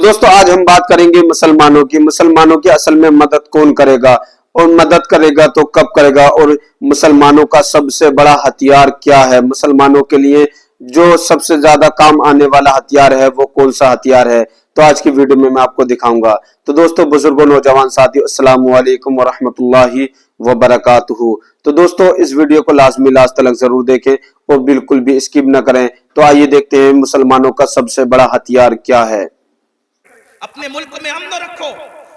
दोस्तों आज हम बात करेंगे मुसलमानों की असल में मदद कौन करेगा और मदद करेगा तो कब करेगा, और मुसलमानों का सबसे बड़ा हथियार क्या है, मुसलमानों के लिए जो सबसे ज्यादा काम आने वाला हथियार है वो कौन सा हथियार है। तो आज की वीडियो में मैं आपको दिखाऊंगा। तो दोस्तों, बुजुर्गों, नौजवान साथियों, अस्सलाम वालेकुम व रहमतुल्लाहि व बरकातुहू। तो दोस्तों, इस वीडियो को लाजमी लास्ट तक जरूर देखें और बिल्कुल भी स्किप न करें। तो आइए देखते हैं मुसलमानों का सबसे बड़ा हथियार क्या है। अपने मुल्क में अमन रखो,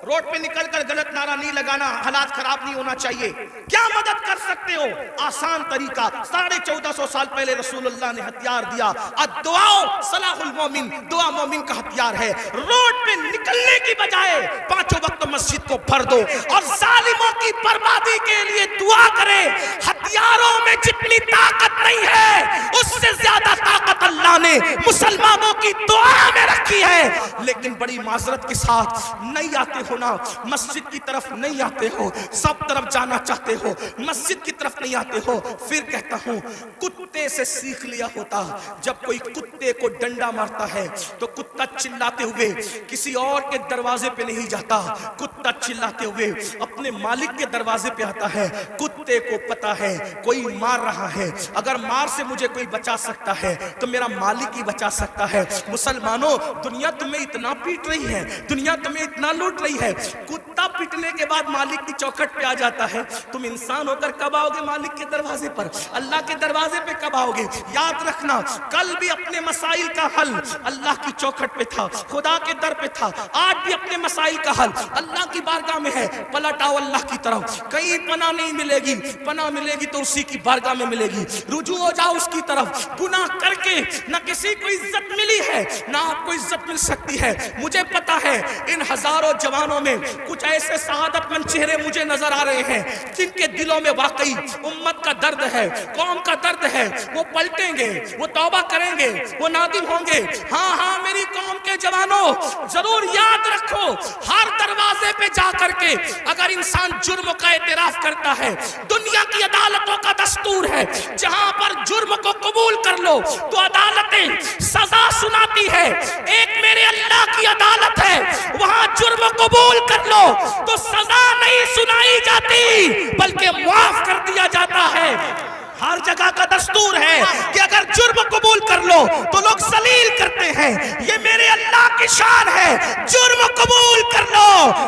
रोड पे निकलकर गलत नारा नहीं लगाना, हालात खराब नहीं होना चाहिए। क्या मदद कर सकते हो? आसान तरीका, 1450 साल पहले रसूलुल्लाह ने हथियार दिया। दुआओ सलाहुल मोमिन, दुआ मोमिन का हथियार है। रोड पे निकलने की बजाय पांचों वक्त मस्जिद को भर दो और जालिमों की बर्बादी के लिए दुआ करें। हथियारों में जितनी ताकत नहीं है उससे ज्यादा ताकत अल्लाह ने मुसलमानों की दुआ में रखी है। लेकिन बड़ी माजरत के साथ नहीं आते हो ना, मस्जिद की तरफ नहीं आते हो, सब तरफ जाना चाहते हो, मस्जिद की तरफ नहीं आते हो। फिर कहता हूं, कुत्ते से सीख लिया होता। जब कोई कुत्ते को डंडा मारता है तो कुत्ता चिल्लाते हुए किसी और के दरवाजे पे नहीं जाता, कुत्ता चिल्लाते हुए अपने मालिक के दरवाजे पे आता है। कुत्ते को पता है कोई मार रहा है, अगर मार से मुझे कोई बचा सकता है तो मेरा मालिक ही बचा सकता है। मुसलमानों, दुनिया तुम्हें इतना पीट रही है, दुनिया तुम्हें इतना लूट रही है, कुत्ता पीटने के बाद मालिक की चौखट पे आ जाता है। तुम इंसान होकर कब आओगे मालिक के दरवाजे पर? अल्लाह के दरवाजे पे कब आओगे? याद रखना, कल भी अपने मसाइल का हल अल्लाह की चौखट पे था, खुदा के दर पे था। आज भी अपने मसाइल का हल अल्लाह की बारगाह में है। पलट आओ अल्लाह की तरफ, कहीं पनाह नहीं मिलेगी, पनाह मिलेगी तो उसी की बारगाह में मिलेगी। रुजू हो जाओ उसकी तरफ। गुनाह करके ना किसी को इज्जत मिली है ना आपको इज्जत मिल सकती है। मुझे पता है इन हजारों जवानों में कुछ ऐसे शहादतमंद चेहरे मुझे नजर आ रहे हैं जिनके दिलों में वाकई उम्मत का दर्द है, कौम का दर्द है। वो पलटेंगे, वो तौबा करेंगे, वो नादिम होंगे। हाँ, मेरी कौम के जवानों, जरूर याद रखो, हर दरवाजे पे जा करके अगर इंसान जुर्म का एतराफ करता है, दुनिया की अदालतों का दस्तूर है, जहां पर जुर्म को कबूल कर लो तो अदालतें सजा सुनाती है। एक मेरे अल्लाह की अदालत है, वहां जुर्म कबूल कर लो तो सजा नहीं सुनाई जाती बल्कि माफ कर दिया जाता है। हर जगह का दस्तूर है कि अगर जुर्म कबूल कर लो तो लोग सलील करते हैं। ये मेरे अल्लाह की शान है, जुर्म कबूल कर लो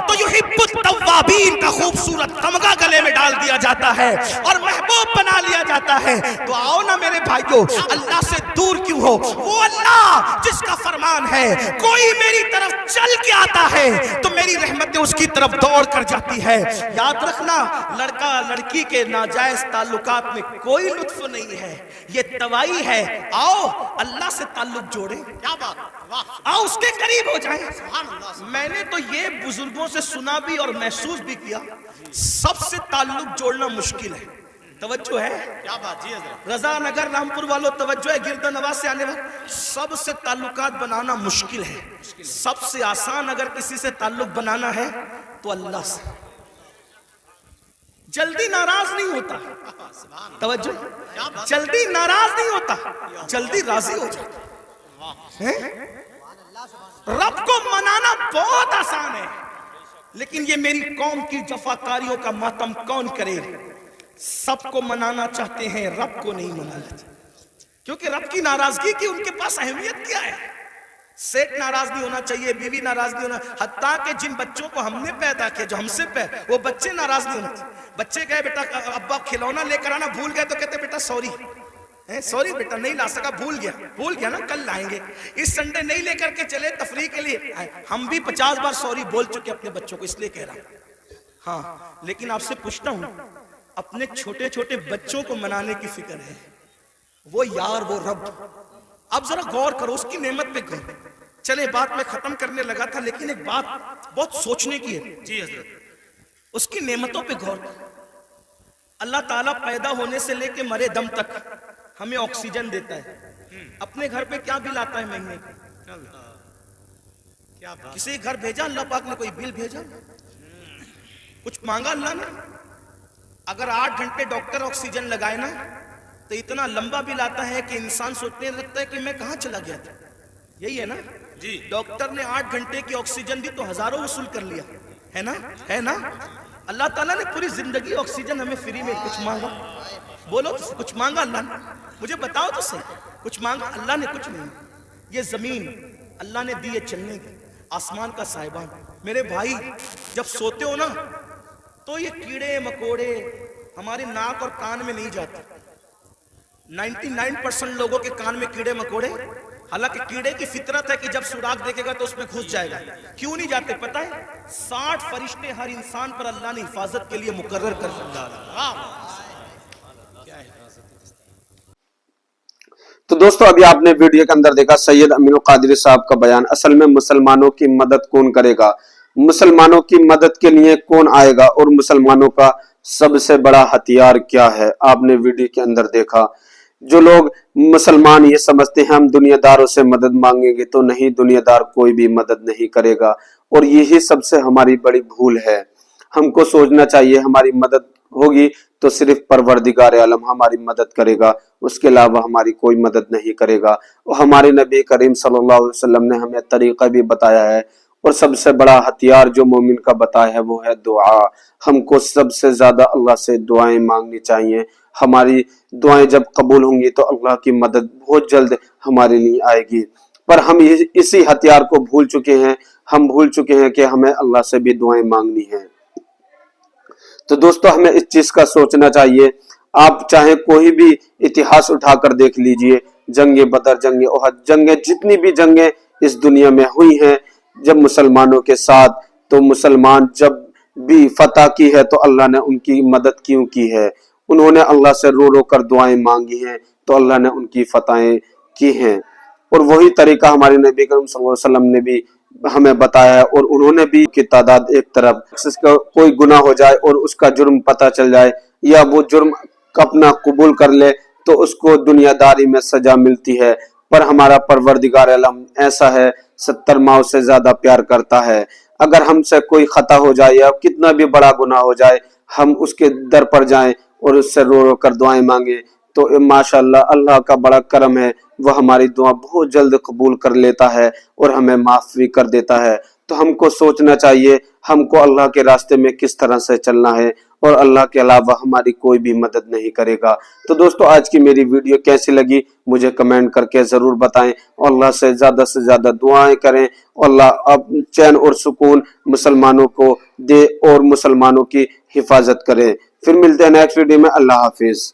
तो युहिब्बुत तव्वाबीन का खूबसूरत तमगा गले में डाल दिया जाता है और महबूब बना लिया जाता है। तो आओ ना मेरे भाइयों, अल्लाह से दूर क्यों हो? वो अल्लाह जिसका फरमान है कोई मेरी तरफ चल के आता है तो मेरी रहमतें उसकी तरफ दौड़ कर जाती है। याद रखना, लड़का लड़की के नाजायज ताल्लुकात में कोई लुत्फ नहीं है, ये तवाई है। आओ अल्लाह से ताल्लुक जोड़े, क्या बात, वाह, आओ उसके करीब हो जाए। मैंने तो ये बुजुर्गों से सुना भी और महसूस भी किया, सबसे ताल्लुक जोड़ना मुश्किल है। तवज्जो है, क्या बात जी हज़रत। रजा नगर रामपुर वालों तवज्जो है, गिरदा नवाज से आने वाले सबसे ताल्लुकात बनाना मुश्किल है। सबसे आसान अगर किसी से ताल्लुक बनाना है तो अल्लाह से। जल्दी नाराज नहीं होता, तवज्जो, जल्दी नाराज नहीं होता, जल्दी राजी हो जाता है। रब को मनाना बहुत आसान है, लेकिन ये मेरी कौम की जफाकारियों का मातम कौन करे? सबको मनाना चाहते हैं, रब को नहीं मनाना चाहते, क्योंकि रब की नाराजगी की उनके पास अहमियत क्या है? सेठ नाराज नहीं होना चाहिए, बीवी नाराज नहीं होना, हत्ता कि जिन बच्चों को हमने पैदा किया, जो हमसे वो बच्चे नाराज नहीं होना चाहिए। बच्चे कहे बेटा अब्बा खिलौना लेकर आना, भूल गए तो कहते बेटा सॉरी, सॉरी बेटा नहीं ला सका, भूल गया ना, कल लाएंगे। इस संडे नहीं लेकर के चले तफरीह के लिए। हम भी 50 बार सॉरी बोल चुके अपने बच्चों को, इसलिए कह रहा हूं। हाँ, लेकिन आपसे पूछता हूं, अपने छोटे छोटे बच्चों को मनाने की फिक्र है? वो यार, वो रब, अब जरा गौर करो उसकी नेमत पे गौर। चले बात में खत्म करने लगा था, लेकिन एक बात बहुत सोचने की है जी हज़रत। उसकी नेमतों पे गौर। अल्लाह ताला पैदा होने से लेके मरे दम तक हमें ऑक्सीजन देता है। अपने घर पे क्या बिल आता है महीने का? क्या किसी घर भेजा अल्लाह पाक ने, कोई बिल भेजा? कुछ मांगा अल्लाह ने? अगर 8 घंटे डॉक्टर ऑक्सीजन लगाए ना तो इतना लंबा बिल आता है कि इंसान सोचने लगता है कि मैं कहां चला गया था। यही है ना, डॉक्टर ने 8 घंटे की ऑक्सीजन दी तो हजारों वसूल कर लिया, है ना, है ना। अल्लाह ताला ने पूरी जिंदगी ऑक्सीजन हमें फ्री में, कुछ मांगा? बोलो तो, कुछ मांगा अल्लाह ने? मुझे बताओ तो सही, कुछ मांगा? अल्लाह ने कुछ नहीं। ये जमीन अल्लाह ने दी है चलने की, आसमान का साहिबान। मेरे भाई जब सोते हो ना तो ये कीड़े मकोड़े हमारे नाक और कान में नहीं जाते। 99% लोगों के कान में कीड़े मकोड़े, हालांकि कीड़े की फितरत है कि जब सुराख देखेगा तो उसमें घुस जाएगा। क्यों नहीं जाते पता है? 60 फरिश्ते हर इंसान पर अल्लाह ने हिफाजत के लिए मुकर्रर कर दिया। तो दोस्तों अभी आपने वीडियो के अंदर देखा सैयद अमीनुल कादरी साहब का बयान। असल में मुसलमानों की मदद कौन करेगा, मुसलमानों की मदद के लिए कौन आएगा और मुसलमानों का सबसे बड़ा हथियार क्या है, आपने वीडियो के अंदर देखा। जो लोग मुसलमान ये समझते हैं हम दुनियादारों से मदद मांगेंगे, तो नहीं, दुनियादार कोई भी मदद नहीं करेगा। और यही सबसे हमारी बड़ी भूल है। हमको सोचना चाहिए हमारी मदद होगी तो सिर्फ परवरदिगार आलम हमारी मदद करेगा, उसके अलावा हमारी कोई मदद नहीं करेगा। और हमारे नबी करीम सल्लल्लाहु अलैहि वसल्लम ने हमें तरीका भी बताया है, और सबसे बड़ा हथियार जो मोमिन का बताया है वो है दुआ। हमको सबसे ज्यादा अल्लाह से दुआएं मांगनी चाहिए। हमारी दुआएं जब कबूल होंगी तो अल्लाह की मदद बहुत जल्द हमारे लिए आएगी। पर हम इसी हथियार को भूल चुके हैं। हम भूल चुके हैं कि हमें अल्लाह से भी दुआएं मांगनी है। तो दोस्तों हमें इस चीज का सोचना चाहिए। आप चाहे कोई भी इतिहास उठाकर देख लीजिए, जंगे बदर, जंगे ओहद, जंगे जितनी भी जंगे इस दुनिया में हुई हैं जब मुसलमानों के साथ, तो मुसलमान जब भी फतह की है तो अल्लाह ने उनकी मदद क्यों की है? उन्होंने अल्लाह से रो रो कर दुआएं मांगी हैं तो अल्लाह ने उनकी फतहें की हैं। और वही तरीका हमारे नबी करीम सल्लल्लाहु अलैहि वसल्लम ने भी हमें बताया है। और उन्होंने भी की तादाद एक तरफ, कोई गुनाह हो जाए और उसका जुर्म पता चल जाए या वो जुर्म अपना कबूल कर ले तो उसको दुनियादारी में सजा मिलती है। पर हमारा परवरदिगार आलम ऐसा है, 70 माओ से ज्यादा प्यार करता है। अगर हमसे कोई खता हो जाए या कितना भी बड़ा गुनाह हो जाए, हम उसके दर पर जाएं और उससे रो रो कर दुआएं मांगे तो माशाअल्लाह अल्लाह का बड़ा करम है, वह हमारी दुआ बहुत जल्द कबूल कर लेता है और हमें माफ भी कर देता है। तो हमको सोचना चाहिए हमको अल्लाह के रास्ते में किस तरह से चलना है, और अल्लाह के अलावा हमारी कोई भी मदद नहीं करेगा। तो दोस्तों आज की मेरी वीडियो कैसी लगी मुझे कमेंट करके जरूर बताएं। अल्लाह से ज्यादा दुआएं करें, अल्लाह अब चैन और सुकून मुसलमानों को दे और मुसलमानों की हिफाजत करे। फिर मिलते हैं नेक्स्ट वीडियो में। अल्लाह हाफिज।